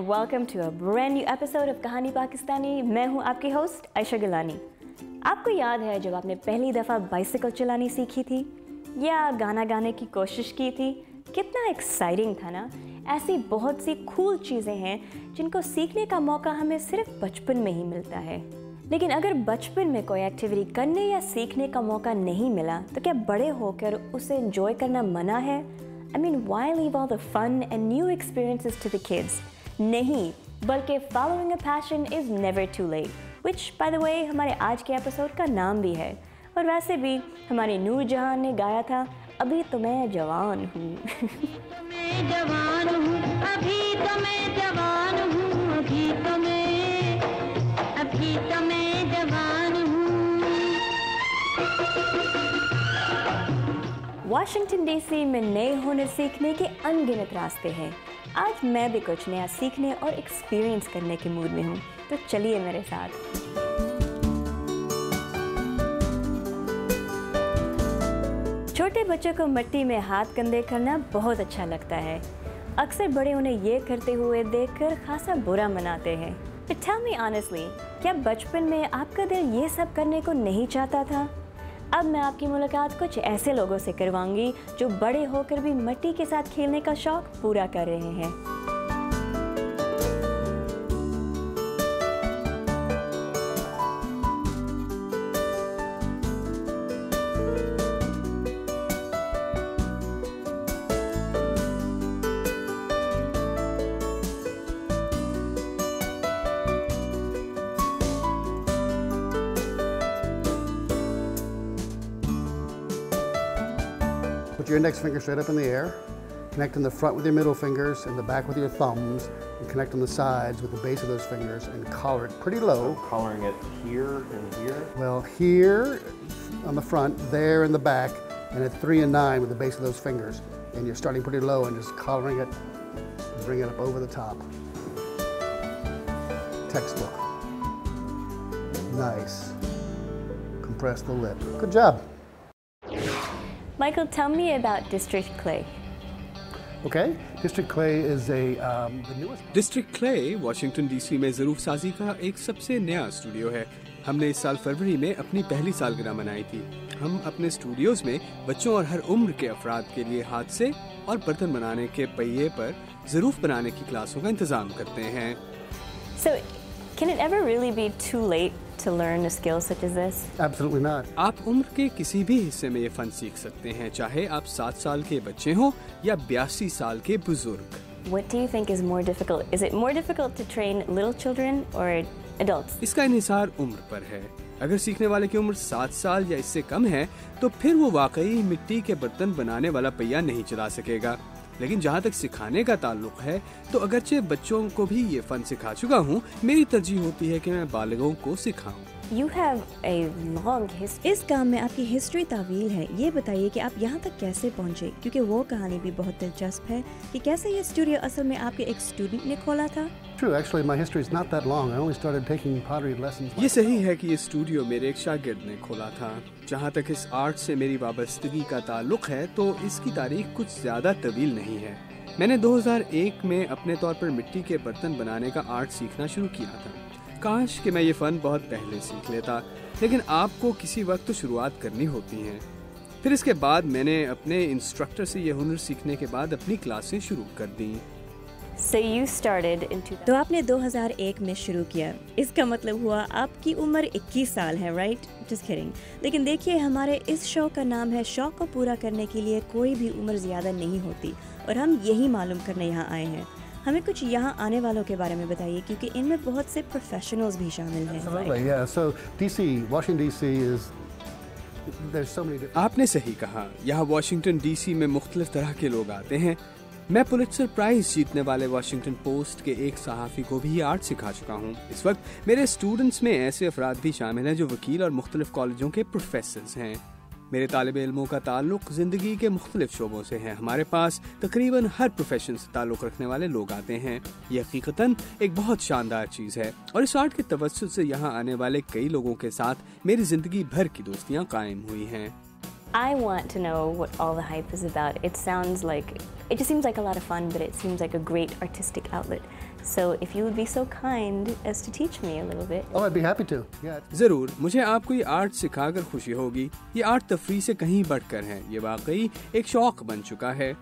welcome to a brand new episode of कहानी पाकिस्तानी। मैं हूँ आपकी होस्ट आयशा गिलानी। आपको याद है जब आपने पहली दफ़ा बाइसिकल चलानी सीखी थी या गाना गाने की कोशिश की थी? कितना एक्साइटिंग था ना। ऐसी बहुत सी कूल चीज़ें हैं जिनको सीखने का मौका हमें सिर्फ बचपन में ही मिलता है। लेकिन अगर बचपन में कोई एक्टिविटी करने या सीखने का मौका नहीं मिला तो क्या बड़े होकर उसे एंजॉय करना मना है? I mean, why leave all the fun and new experiences to the kids? नहीं, बल्कि following a passion is never too late, which by the way हमारे आज के एपिसोड का नाम भी है। और वैसे भी हमारी नूर जहान ने गाया था, अभी तो मैं जवान हूँ। मैं जवान हूँ, अभी तो मैं जवान हूँ, अभी तो मैं जवान हूँ। वाशिंगटन डीसी में नए हुनर सीखने के अनगिनत रास्ते हैं। आज मैं भी कुछ नया सीखने और एक्सपीरियंस करने के मूड में हूँ, तो चलिए मेरे साथ। छोटे बच्चों को मिट्टी में हाथ कंधे करना बहुत अच्छा लगता है। अक्सर बड़े उन्हें ये करते हुए देखकर खासा बुरा मनाते हैं। But tell me honestly, क्या बचपन में आपका दिल ये सब करने को नहीं चाहता था? अब मैं आपकी मुलाकात कुछ ऐसे लोगों से करवाऊंगी जो बड़े होकर भी मिट्टी के साथ खेलने का शौक पूरा कर रहे हैं। Put your index finger straight up in the air, connect in the front with your middle fingers and the back with your thumbs, and connect on the sides with the base of those fingers and collar it pretty low. So collaring it here and here? Well, here on the front, there in the back, and at 3 and 9 with the base of those fingers. And you're starting pretty low and just collaring it, bring it up over the top. Textbook. Nice. Compress the lip. Good job. Michael, tell me about District Clay. Okay, District Clay is the newest. District clay Washington DC में ज़रूफ साजी का एक सबसे नया studio है। हमने इस साल फरवरी में अपनी पहली सालगिरह मनाई थी। हम अपने स्टूडियोज में बच्चों और हर उम्र के अफराद के लिए हाथ से और बर्तन बनाने के पहिए पर ज़रूफ बनाने की क्लासों का इंतज़ाम करते हैं। So, can it ever really be too late to learn a skill such as this? Absolutely not. आप उम्र के किसी भी हिस्से में ये फन सीख सकते हैं, चाहे आप 7 साल के बच्चे हों या 82 साल के बुजुर्ग। What do you think is more difficult? Is it more difficult to train little children or adults? इसका इन्हिसार उम्र पर है। अगर सीखने वाले की उम्र 7 साल या इससे कम है तो फिर वो वाकई मिट्टी के बर्तन बनाने वाला पहिया नहीं चला सकेगा। लेकिन जहाँ तक सिखाने का ताल्लुक है तो अगरचे बच्चों को भी ये फन सिखा चुका हूँ, मेरी तरजीह होती है कि मैं बालिगों को सिखाऊं। You have a long history. इस काम में आपकी हिस्ट्री तावील है। ये बताइए कि आप यहाँ तक कैसे पहुँचे, क्योंकि वो कहानी भी बहुत दिलचस्प है कि कैसे ये स्टूडियो असल में आपके एक स्टूडेंट ने खोला था। True, actually my history is not that long. I only started taking pottery lessons. ये सही है कि ये स्टूडियो मेरे एक शागिर्द ने खोला था। जहाँ तक इस आर्ट से मेरी वाबस्तगी का ताल्लुक है तो इसकी तारीख कुछ ज़्यादा तवील नहीं है। मैंने 2001 में अपने तौर पर मिट्टी के बर्तन बनाने का आर्ट सीखना शुरू किया था। काश कि मैं ये फ़न बहुत पहले सीख लेता, लेकिन आपको किसी वक्त तो शुरुआत करनी होती है। फिर इसके बाद मैंने अपने इंस्ट्रक्टर से ये हुनर सीखने के बाद अपनी क्लासें शुरू कर दी। So you started in 2000. तो आपने 2001 में शुरू किया। इसका मतलब हुआ आपकी उम्र 21 साल है, राइट? Just kidding. लेकिन देखिए, हमारे इस शो का नाम है शौक को पूरा करने के लिए कोई भी उम्र ज़्यादा नहीं होती, और हम यही मालूम करने यहाँ आए हैं। हमें कुछ यहाँ आने वालों के बारे में बताइए, क्योंकि इनमें बहुत से प्रोफेशनल्स भी शामिल हैं। Absolutely, yeah. So DC, Washington DC is there's so many. आपने सही कहा, यहाँ वाशिंगटन डीसी में मुख्तलिफ तरह के लोग आते हैं। मैं पुलित्जर प्राइज जीतने वाले वाशिंगटन पोस्ट के एक सहाफ़ी को भी ये आर्ट सिखा चुका हूँ। इस वक्त मेरे स्टूडेंट्स में ऐसे अफराद भी शामिल हैं जो वकील और मुख्तलिफ कॉलेजों के प्रोफेसर्स हैं। मेरे तालिबे इल्मों का ताल्लुक ज़िंदगी के मुख्तलिफ शोबों से है। हमारे पास तकरीबन हर प्रोफेशन से ताल्लुक रखने वाले लोग आते हैं। ये हकीकतन एक बहुत शानदार चीज़ है, और इस आर्ट के तवज्जुह से यहाँ आने वाले कई लोगों के साथ मेरी ज़िंदगी भर की दोस्तियाँ कायम हुई हैं। I want to know what all the hype is about. It just seems like a lot of fun, but it seems like a great artistic outlet. So if you would be so kind as to teach me a little bit. Oh, I'd be happy to. Yeah. जरूर, मुझे आपको ये art सिखाकर खुशी होगी। ये art तफरी से कहीं बढ़कर है, ये वाकई एक शौक बन चुका है।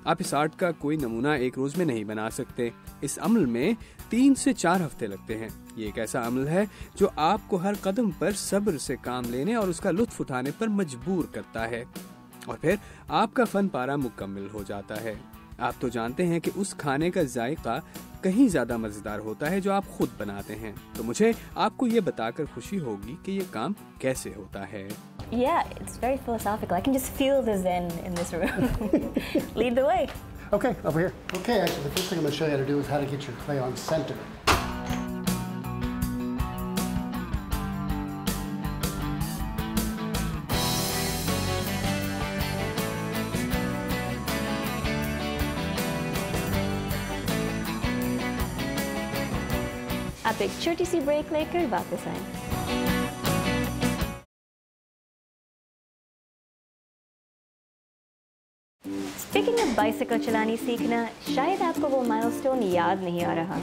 आप इस आर्ट का कोई नमूना एक रोज में नहीं बना सकते। इस अमल में 3 से 4 हफ्ते लगते हैं। ये एक ऐसा अमल है जो आपको हर कदम पर सब्र से काम लेने और उसका लुत्फ उठाने पर मजबूर करता है, और फिर आपका फन पारा मुकम्मल हो जाता है। आप तो जानते हैं कि उस खाने का जायका कहीं ज्यादा मजेदार होता है जो आप खुद बनाते हैं। तो मुझे आपको ये बताकर खुशी होगी कि ये काम कैसे होता है। Yeah, it's very philosophical. I can just feel the zen in this room. Lead the way. Okay, over here. Okay, actually, the first thing I'm going to show you how to do is how to get your clay on center. आप एक छोटी सी break लेकर वापस आएं। Speaking of bicycle चलानी सीखना, शायद आपको वो माइलस्टोन याद नहीं आ रहा।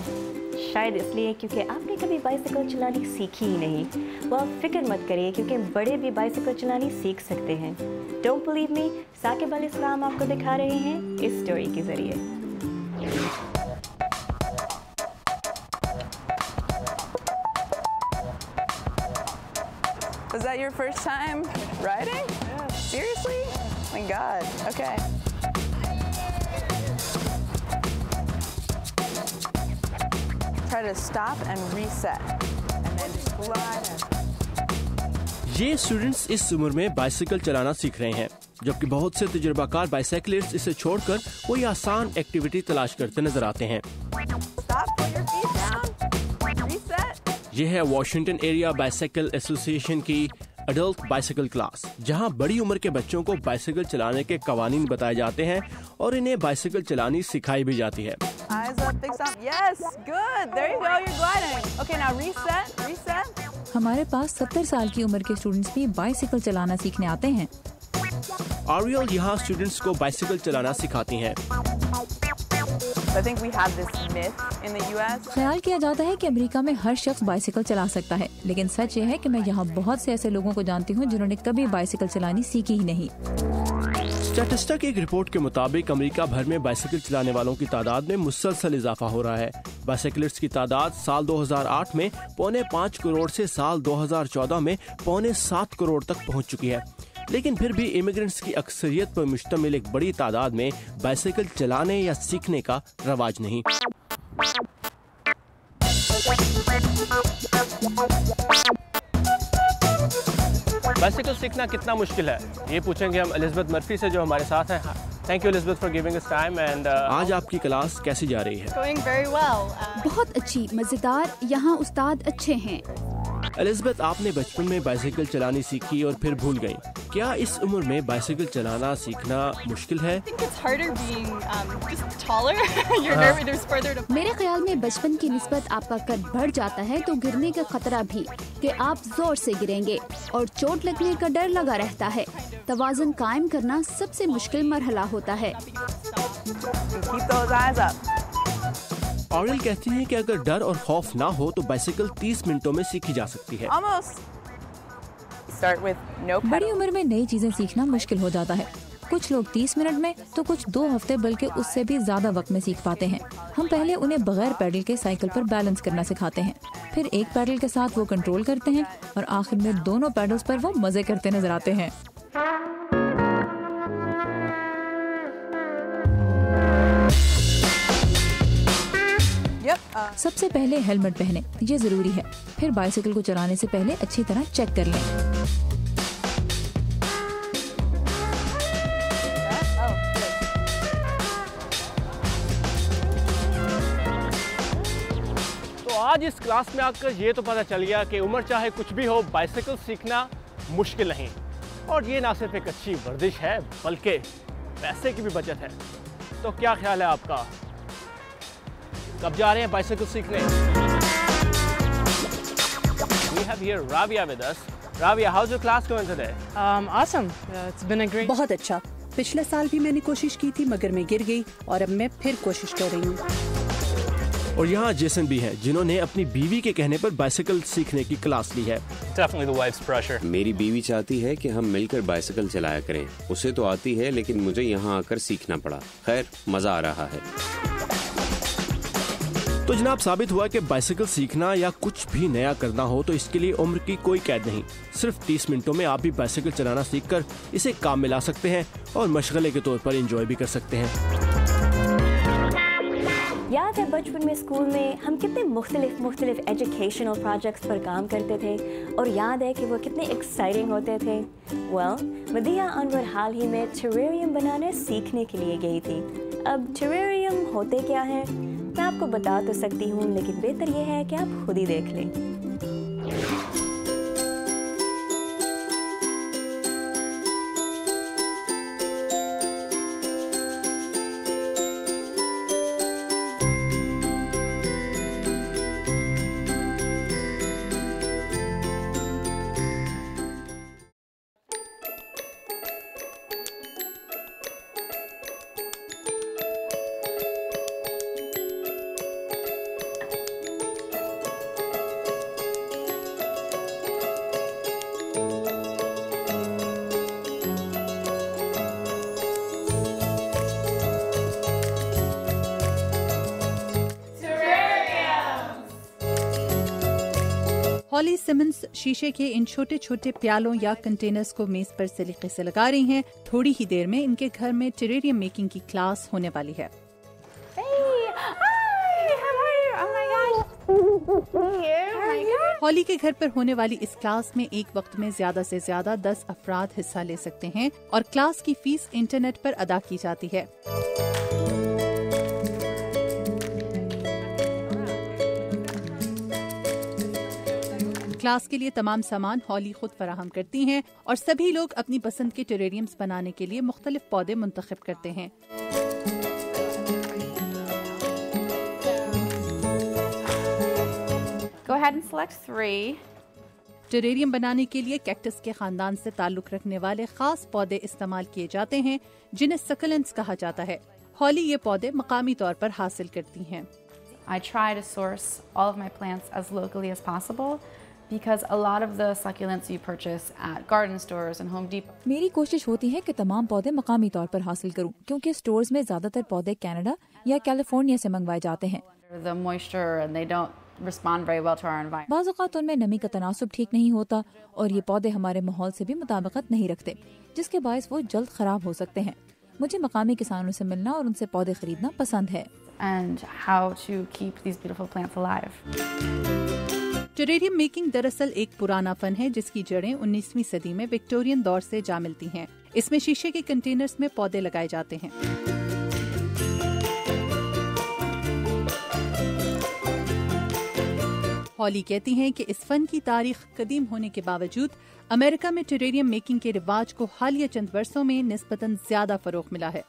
शायद इसलिए क्योंकि आपने कभी बाइसिकल चलानी सीखी ही नहीं। वो आप फिक्र मत करिए, क्योंकि बड़े भी बाइसिकल चलानी सीख सकते हैं। Don't believe me, Shakib Al इस्लाम आपको दिखा रहे हैं इस स्टोरी के जरिए। Was that your first time riding? Yeah. Seriously? Oh my God. Okay. Try to stop and reset. And then just glide. ये स्टूडेंट्स इस उम्र में बाइसिकल चलाना सीख रहे हैं, जबकि बहुत से तजुर्बाकार बाइसाइकिलिस्ट इसे छोड़कर कोई आसान एक्टिविटी तलाश करते नजर आते हैं। Stop, put your feet down. Reset. ये है वॉशिंगटन एरिया बाइसाइकिल एसोसिएशन की अडल्ट बाइसाइकिल क्लास, जहां बड़ी उम्र के बच्चों को बाइसाइकिल चलाने के कवानीन बताए जाते हैं और इन्हें बाइसाइकिल चलानी सिखाई भी जाती है। Eyes up, big stop. Yes, good. There you go. You're gliding. Okay, now reset. Reset. हमारे पास 70 साल की उम्र के स्टूडेंट्स भी बाइसाइकिल चलाना सीखने आते हैं। आरियल यहाँ स्टूडेंट्स को बाइसाइकिल चलाना सिखाती हैं। I think we have this myth in the US. ख्याल किया जाता है कि अमेरिका में हर शख्स बाइसाइकिल चला सकता है, लेकिन सच ये है कि मैं यहाँ बहुत से ऐसे लोगों को जानती हूँ जिन्होंने कभी बाइसाइकिल चलानी सीखी ही नहीं। स्टैटिस्टिका की एक रिपोर्ट के मुताबिक अमेरिका भर में बाइसाइकिल चलाने वालों की तादाद में मुसलसल इजाफा हो रहा है। बाइसाइकिलिस्ट की तादाद साल 2008 में 5.25 करोड़ से साल 2014 में 6.25 करोड़ तक पहुंच चुकी है। लेकिन फिर भी इमिग्रेंट्स की अक्सरियत पर मुश्तमिल एक बड़ी तादाद में बाइसाइकिल चलाने या सीखने का रवाज नहीं। बाइसाइकिल सीखना कितना मुश्किल है, ये पूछेंगे हम एलिजाबेथ मर्फी से जो हमारे साथ हैं। Thank you Elizabeth for giving us time and आज आपकी क्लास कैसी जा रही है? Going very well. बहुत अच्छी, मजेदार। यहाँ उस्ताद अच्छे हैं। एलिजाबेथ, आपने बचपन में बाइसाइकिल चलानी सीखी और फिर भूल गई। क्या इस उम्र में बाइसाइकिल चलाना सीखना मुश्किल है? I think it's harder being just taller. You're nervous. There's further to. मेरे ख्याल में बचपन की निस्बत आपका कद बढ़ जाता है तो गिरने का खतरा भी, कि आप जोर से गिरेंगे और चोट लगने का डर लगा रहता है। तवाज़ुन कायम करना सबसे मुश्किल मरहला होता है। Keep those eyes up. Oriel कहती हैं कि अगर डर और खौफ ना हो तो बाइसाइकिल 30 मिनटों में सीखी जा सकती है। Almost. Start with no pedal. बड़ी उम्र में नई चीजें सीखना मुश्किल हो जाता है। कुछ लोग 30 मिनट में तो कुछ 2 हफ्ते बल्कि उससे भी ज्यादा वक्त में सीख पाते हैं। हम पहले उन्हें बगैर पैडल के साइकिल पर बैलेंस करना सिखाते हैं, फिर एक पैडल के साथ वो कंट्रोल करते हैं और आखिर में दोनों पैडल्स पर वो मजे करते नजर आते हैं। सबसे पहले हेलमेट पहने, ये जरूरी है। फिर बाइसाइकिल को चलाने से पहले अच्छी तरह चेक कर लें। तो आज इस क्लास में आकर ये तो पता चल गया कि उम्र चाहे कुछ भी हो, बाइसाइकिल सीखना मुश्किल नहीं। और ये ना सिर्फ एक अच्छी वर्जिश है बल्कि पैसे की भी बचत है। तो क्या ख्याल है आपका, कब जा रहे हैं बाइसाइकिल सीखने? We have here Rabia with us. Rabia, how's your class going today? Awesome. It's been a great. बहुत अच्छा। पिछले साल भी मैंने कोशिश की थी मगर मैं गिर गई और अब मैं फिर कोशिश कर रही हूँ। और यहाँ जेसन भी हैं, जिन्होंने अपनी बीवी के कहने पर बाइसिकल सीखने की क्लास ली है। Definitely the wife's pressure. मेरी बीवी चाहती है कि हम मिलकर बाइसिकल चलाया करें। उसे तो आती है, लेकिन मुझे यहाँ आकर सीखना पड़ा। खैर, मजा आ रहा है। तो जनाब, साबित हुआ कि बाइसिकल सीखना या कुछ भी नया करना हो तो इसके लिए उम्र की कोई कैद नहीं। सिर्फ 30 मिनटों में आप भी बाइसिकल चलाना सीखकर इसे काम में ला सकते हैं और मशगले के तौर पर एंजॉय भी कर सकते हैं। याद है बचपन में स्कूल में हम कितने मुख्तलिफ एजुकेशनल प्रोजेक्ट्स पर काम करते थे और याद है कि वो कितने एक्साइटिंग होते थे। मदिया अनवर हाल ही में टेरेरियम बनाने सीखने के लिए गई थी। अब टेरेरियम होते क्या हैं मैं आपको बता तो सकती हूँ, लेकिन बेहतर ये है कि आप खुद ही देख लें। हॉली सिमंस शीशे के इन छोटे छोटे प्यालों या कंटेनर्स को मेज पर सलीके से लगा रही हैं। थोड़ी ही देर में इनके घर में टेरेरियम मेकिंग की क्लास होने वाली है। हॉली के घर पर होने वाली इस क्लास में एक वक्त में ज्यादा से ज्यादा 10 अफराद हिस्सा ले सकते हैं और क्लास की फीस इंटरनेट पर अदा की जाती है। क्लास के लिए तमाम सामान हॉली खुद फराहम करती हैं और सभी लोग अपनी पसंद के टेरेरियम्स बनाने के लिए मुख्तलिफ पौधे मुंतखब करते हैं। Go ahead and select 3. Terrarium बनाने के लिए कैक्टस के खानदान से ताल्लुक रखने वाले खास पौधे इस्तेमाल किए जाते हैं जिन्हें सकलेंट्स कहा जाता है। हॉली ये पौधे मकामी तौर पर हासिल करती हैं। I try to source all of my plants as locally as possible because a lot of the succulents you purchase at garden stores and Home Depot. मेरी कोशिश होती है कि तमाम पौधे मकामी तौर पर हासिल करूं, क्योंकि स्टोर्स में ज्यादातर पौधे कनाडा या कैलिफोर्निया से मंगवाए जाते हैं। The moisture and they don't respond very well to our environment. बाज़ औक़ात उनमें नमी का तनासुब ठीक नहीं होता और ये पौधे हमारे माहौल से भी मुताबिकत नहीं रखते, जिसके बायस वो जल्द खराब हो सकते हैं। मुझे मकामी किसानों से मिलना और उनसे पौधे खरीदना पसंद है। And how to keep these beautiful plants alive. Terrarium making दरअसल एक पुराना फन है जिसकी जड़ें 19वीं सदी में विक्टोरियन दौर से जा मिलती हैं। इसमें शीशे के कंटेनर्स में पौधे लगाए जाते हैं। हॉली कहती हैं कि इस फन की तारीख कदीम होने के बावजूद अमेरिका में टेरेरियम मेकिंग के रिवाज को हालिया चंद वर्षों में निस्बतन ज्यादा फरोग मिला है।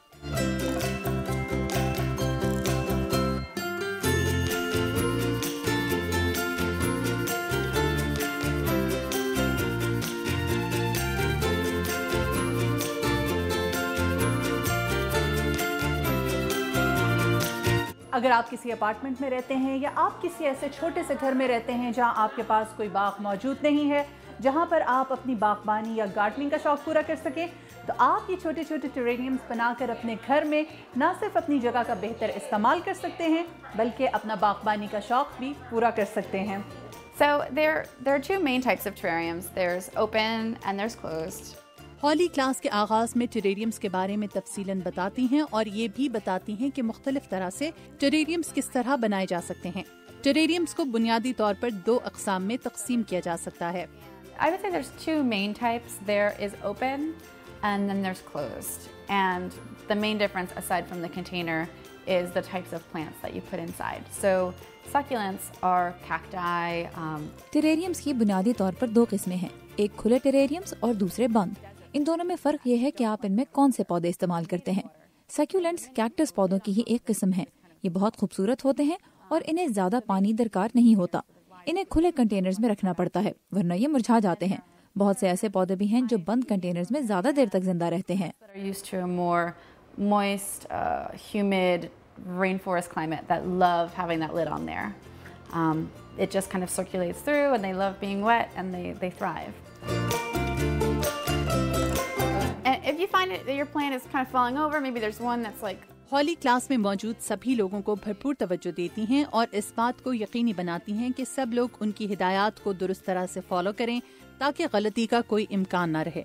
अगर आप किसी अपार्टमेंट में रहते हैं या आप किसी ऐसे छोटे से घर में रहते हैं जहां आपके पास कोई बाग मौजूद नहीं है, जहां पर आप अपनी बागबानी या गार्डनिंग का शौक पूरा कर सकें, तो आप ये छोटे छोटे टेरेरियम्स बनाकर अपने घर में न सिर्फ अपनी जगह का बेहतर इस्तेमाल कर सकते हैं बल्कि अपना बागबानी का शौक भी पूरा कर सकते हैं। So there are two main types of terrariums. There's open and there's closed. Holly class के आगाज में टेरेरियम्स के बारे में तफसीलन बताती हैं और ये भी बताती हैं कि मुख्तलिफ तरह से टेरेरियम्स किस तरह बनाए जा सकते हैं। टेरेरियम्स को बुनियादी तौर पर 2 अक़साम में तकसीम किया जा सकता है। I would say there's 2 main types. There is open and then there's closed. And the main difference aside from the container is the types of plants that you put inside. So succulents are cacti. टेरेरियम्स की बुनियादी तौर पर 2 किस्में हैं, एक खुले टेरेरियम्स और दूसरे बंद। इन दोनों में फर्क ये है कि आप इनमें कौन से पौधे इस्तेमाल करते हैं। सक्यूलेंट्स कैक्टस पौधों की ही एक किस्म है। ये बहुत खूबसूरत होते हैं और इन्हें ज्यादा पानी दरकार नहीं होता। इन्हें खुले कंटेनर्स में रखना पड़ता है वरना ये मुरझा जाते हैं। बहुत से ऐसे पौधे भी हैं जो बंद कंटेनर्स में ज्यादा देर तक जिंदा रहते हैं। Used to a more moist, humid rainforest climate that love having that lid on there. It just kind of circulates through, and they love being wet, and they thrive. And if you find it that your plant is kind of falling over, maybe there's one that's like. Holly class में मौजूद सभी लोगों को भरपूर तवज्जो देती हैं और इस बात को यकीनी बनाती हैं कि सब लोग उनकी हिदायत को दुरुस्त तरह से फॉलो करें ताकि गलती का कोई इम्कान न रहे।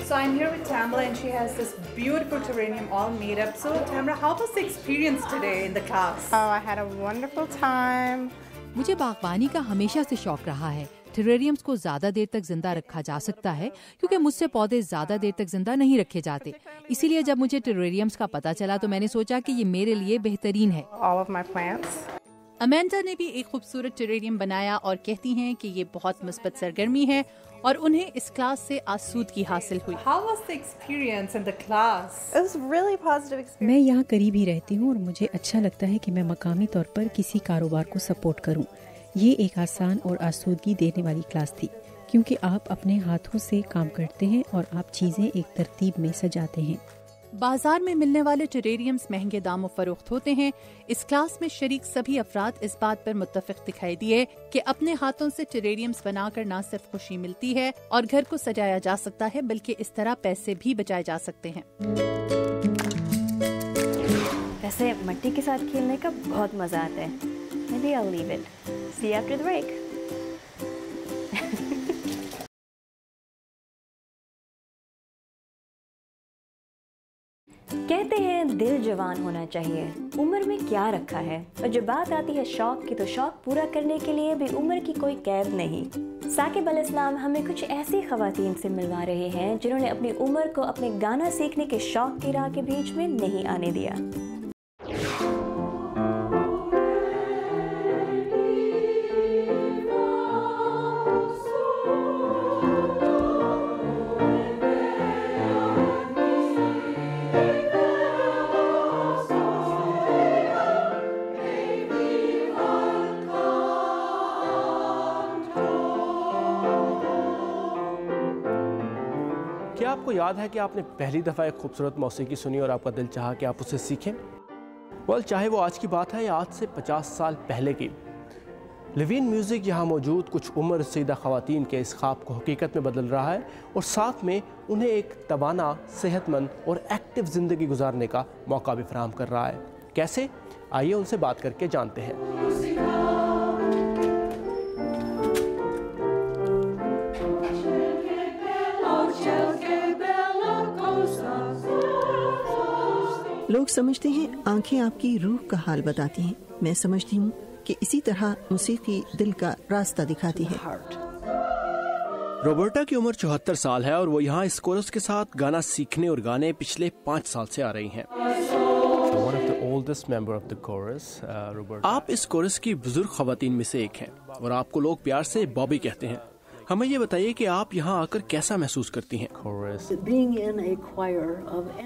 So I'm here with Tamra and she has this beautiful terrarium all made up. So Tamra, how was the experience today in the class? Oh, I had a wonderful time. मुझे बागबानी का हमेशा से शौक रहा है। टेरेरियम्स को ज्यादा देर तक जिंदा रखा जा सकता है क्योंकि मुझसे पौधे ज्यादा देर तक जिंदा नहीं रखे जाते। इसीलिए जब मुझे टेरेरियम्स का पता चला तो मैंने सोचा कि ये मेरे लिए बेहतरीन है। All of my plants. Amanda ने भी एक खूबसूरत टेरेरियम बनाया और कहती हैं कि ये बहुत मुस्बत सरगर्मी है और उन्हें इस क्लास से आसूदगी हासिल हुई। How was the experience in the class? It was really positive experience. मैं यहाँ करीब ही रहती हूँ और मुझे अच्छा लगता है कि मैं मकामी तौर पर किसी कारोबार को सपोर्ट करूँ। ये एक आसान और आसूदगी देने वाली क्लास थी क्योंकि आप अपने हाथों से काम करते हैं और आप चीजें एक तरतीब में सजाते हैं। बाजार में मिलने वाले टेरेरियम्स महंगे दामों फरोख्त होते हैं। इस क्लास में शरीक सभी अफराद इस बात पर मुत्तफिक दिखाई दिए कि अपने हाथों से टेरेरियम्स बनाकर न सिर्फ खुशी मिलती है और घर को सजाया जा सकता है बल्कि इस तरह पैसे भी बचाए जा सकते हैं। वैसे मिट्टी के साथ खेलने का बहुत मजा आता है। Maybe I'll leave it. See you after the break. कहते हैं दिल जवान होना चाहिए, उम्र में क्या रखा है। और जब बात आती है शौक की तो शौक पूरा करने के लिए भी उम्र की कोई कैद नहीं। साकिब अल इस्लाम हमें कुछ ऐसी खवातीन से मिलवा रहे हैं जिन्होंने अपनी उम्र को अपने गाना सीखने के शौक की राह के बीच में नहीं आने दिया। क्या आपको याद है कि आपने पहली दफ़ा एक खूबसूरत मौसीकी सुनी और आपका दिल चाहा कि आप उसे सीखें? चाहे वो आज की बात है या आज से 50 साल पहले की, लिविंग म्यूज़िक यहाँ मौजूद कुछ उम्र रसीदा ख़वातीन के इस ख्वाब को हकीकत में बदल रहा है और साथ में उन्हें एक तवाना, सेहतमंद और एक्टिव ज़िंदगी गुजारने का मौका भी फराहम कर रहा है। कैसे? आइए उनसे बात करके जानते हैं। लोग समझते हैं आंखें आपकी रूह का हाल बताती हैं। मैं समझती हूँ कि इसी तरह मौसीकी दिल का रास्ता दिखाती है। रॉबर्टा की उम्र 74 साल है और वो यहाँ इस कोरस के साथ गाना सीखने और गाने पिछले 5 साल से आ रही हैं। आप इस कोरस की बुजुर्ग खवातीन में से एक हैं और आपको लोग प्यार से बॉबी कहते हैं। हमें ये बताइए कि आप यहाँ आकर कैसा महसूस करती हैं?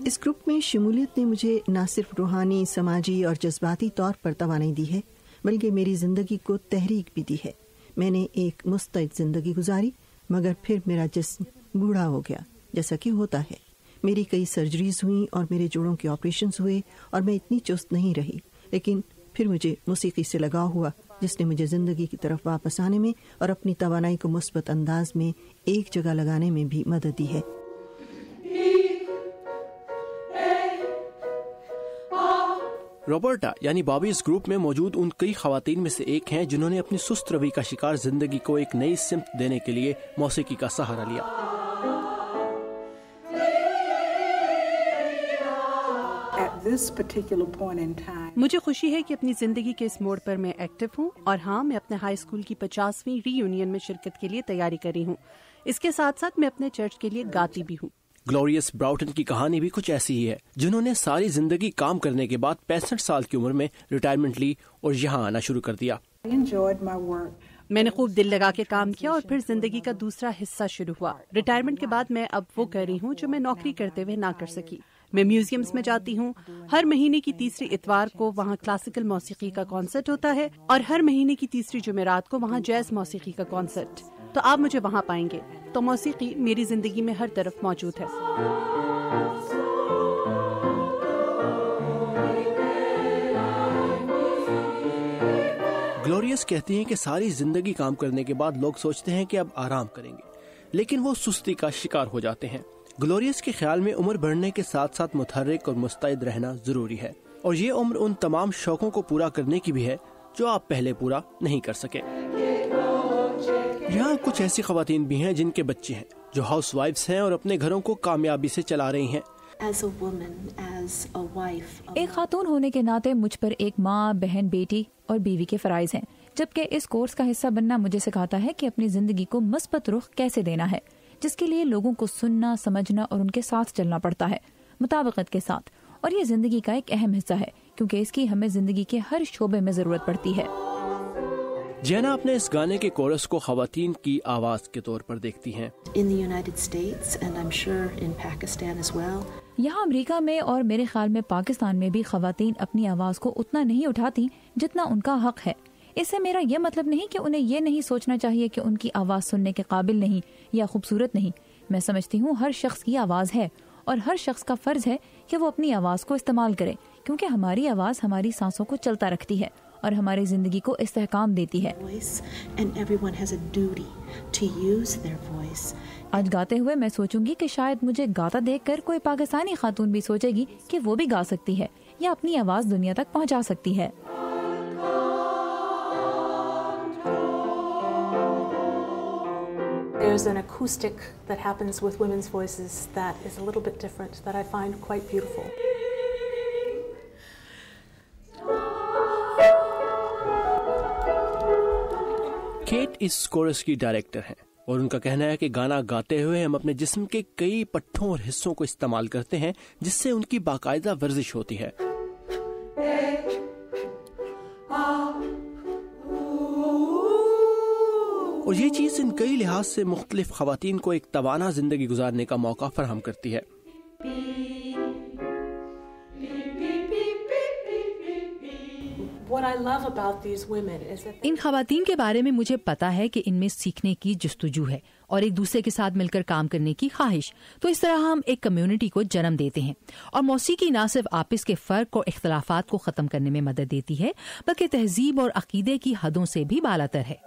इस ग्रुप में शमूलियत ने मुझे न सिर्फ रूहानी, समाजी और जज्बाती तौर पर तवानाई दी है बल्कि मेरी जिंदगी को तहरीक भी दी है। मैंने एक मुस्तैद जिंदगी गुजारी मगर फिर मेरा जिस्म बूढ़ा हो गया जैसा कि होता है। मेरी कई सर्जरीज हुई और मेरे जोड़ों के ऑपरेशंस हुए और मैं इतनी चुस्त नहीं रही, लेकिन फिर मुझे मौसीकी से लगाव हुआ जिसने मुझे जिंदगी की तरफ वापस आने में और अपनी तवानाई को मुस्बत अंदाज में एक जगह लगाने में भी मदद दी है। रॉबर्टा यानी बॉबी इस ग्रुप में मौजूद उन कई खवातीन में से एक हैं जिन्होंने अपनी सुस्त रवि का शिकार जिंदगी को एक नई सिमत देने के लिए मौसीकी का सहारा लिया। मुझे खुशी है कि अपनी जिंदगी के इस मोड़ पर मैं एक्टिव हूँ और हाँ, मैं अपने हाई स्कूल की 50वीं रीयूनियन में शिरकत के लिए तैयारी कर रही हूँ। इसके साथ साथ मैं अपने चर्च के लिए गाती भी हूँ। ग्लोरियस ब्राउटन की कहानी भी कुछ ऐसी ही है, जिन्होंने सारी जिंदगी काम करने के बाद 65 साल की उम्र में रिटायरमेंट ली और यहाँ आना शुरू कर दिया। मैंने खूब दिल लगा के काम किया और फिर जिंदगी का दूसरा हिस्सा शुरू हुआ। रिटायरमेंट के बाद मैं अब वो कर रही हूँ जो मैं नौकरी करते हुए ना कर सकी। मैं म्यूजियम्स में जाती हूँ। हर महीने की तीसरी इतवार को वहाँ क्लासिकल मौसीकी का कॉन्सर्ट होता है और हर महीने की तीसरी जुमेरात को वहाँ जैज मौसीकी का कॉन्सर्ट। तो आप मुझे वहाँ पाएंगे। तो मौसीकी मेरी ज़िंदगी में हर तरफ मौजूद है। ग्लोरियस कहती हैं कि सारी जिंदगी काम करने के बाद लोग सोचते हैं कि अब आराम करेंगे, लेकिन वो सुस्ती का शिकार हो जाते हैं। ग्लोरियस के ख्याल में उम्र बढ़ने के साथ साथ मुतहर्रिक और मुस्तैद रहना जरूरी है, और ये उम्र उन तमाम शौकों को पूरा करने की भी है जो आप पहले पूरा नहीं कर सके। यहाँ कुछ ऐसी खवातीन भी हैं जिनके बच्चे हैं, जो हाउसवाइफ्स हैं और अपने घरों को कामयाबी से चला रही हैं। एक खातून होने के नाते मुझ पर एक माँ, बहन, बेटी और बीवी के फराइज हैं, जबकि इस कोर्स का हिस्सा बनना मुझे सिखाता है कि अपनी जिंदगी को मस्बत रुख कैसे देना है, जिसके लिए लोगों को सुनना, समझना और उनके साथ चलना पड़ता है, मुताबिकत के साथ। और ये जिंदगी का एक अहम हिस्सा है, क्योंकि इसकी हमें जिंदगी के हर शोबे में जरूरत पड़ती है। जैना अपने इस गाने के कोरस को खवातीन की आवाज के तौर पर देखती हैं। यहाँ अमेरिका में और मेरे ख्याल में पाकिस्तान में भी खवातीन अपनी आवाज को उतना नहीं उठाती जितना उनका हक है। इससे मेरा यह मतलब नहीं कि उन्हें ये नहीं सोचना चाहिए कि उनकी आवाज सुनने के काबिल नहीं या खूबसूरत नहीं। मैं समझती हूँ हर शख्स की आवाज है और हर शख्स का फर्ज है कि वो अपनी आवाज को इस्तेमाल करे, क्योंकि हमारी आवाज हमारी सांसों को चलता रखती है और हमारी जिंदगी को इस्तेहकाम देती है। आज गाते हुए मैं सोचूंगी कि शायद मुझे गाता देखकर कोई पाकिस्तानी खातून भी सोचेगी कि वो भी गा सकती है या अपनी आवाज दुनिया तक पहुंचा सकती है। There's an acoustic that happens with women's voices that is a little bit different, that I find quite beautiful. Kate इस कोरस की डायरेक्टर हैं और उनका कहना है कि गाना गाते हुए हम अपने जिस्म के कई पट्टों और हिस्सों को इस्तेमाल करते हैं, जिससे उनकी बाकायदा वर्जिश होती है। और ये चीज इन कई लिहाज से मुख्तलिफ खवातीन को एक तवाना जिंदगी गुजारने का मौका फराहम करती है। इन खवातीन के बारे में मुझे पता है कि इनमें सीखने की जस्तुजू है और एक दूसरे के साथ मिलकर काम करने की ख्वाहिश। तो इस तरह हम एक कम्युनिटी को जन्म देते हैं। और मौसीकी न सिर्फ आपस के फर्क और इख्तलाफात को खत्म करने में मदद देती है, बल्कि तहजीब और अकीदे की हदों से भी बालातर है।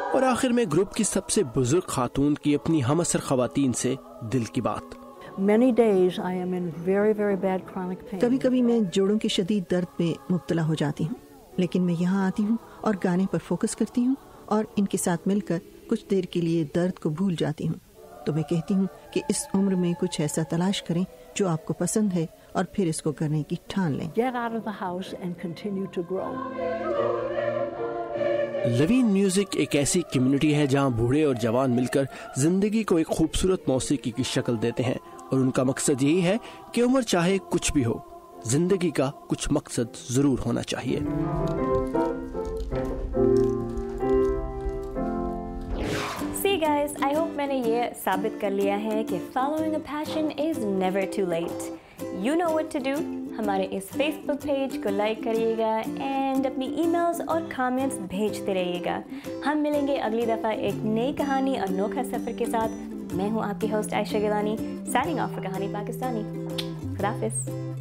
और आखिर में ग्रुप की सबसे बुजुर्ग खातून की अपनी हमअसर खवातीन से दिल की बात। कभी कभी मैं जोड़ों के शदीद दर्द में मुब्तला हो जाती हूँ, लेकिन मैं यहाँ आती हूँ और गाने पर फोकस करती हूँ और इनके साथ मिलकर कुछ देर के लिए दर्द को भूल जाती हूँ। तो मैं कहती हूँ कि इस उम्र में कुछ ऐसा तलाश करें जो आपको पसंद है और फिर इसको करने की ठान लें। लवीन म्यूजिक एक ऐसी कम्युनिटी है जहां बूढ़े और जवान मिलकर जिंदगी को एक खूबसूरत मौसीकी की शक्ल देते हैं, और उनका मकसद यही है कि उम्र चाहे कुछ भी हो, जिंदगी का कुछ मकसद जरूर होना चाहिए। See guys, I hope मैंने ये साबित कर लिया है कि following a passion is never too late. You know what to do. हमारे इस Facebook पेज को लाइक करिएगा एंड अपनी ईमेल्स और कमेंट्स भेजते रहिएगा। हम मिलेंगे अगली दफ़ा एक नई कहानी और अनोखा सफ़र के साथ। मैं हूँ आपकी host Ayesha Gilani, signing off for Kahani Pakistani. खुदा हाफिज़।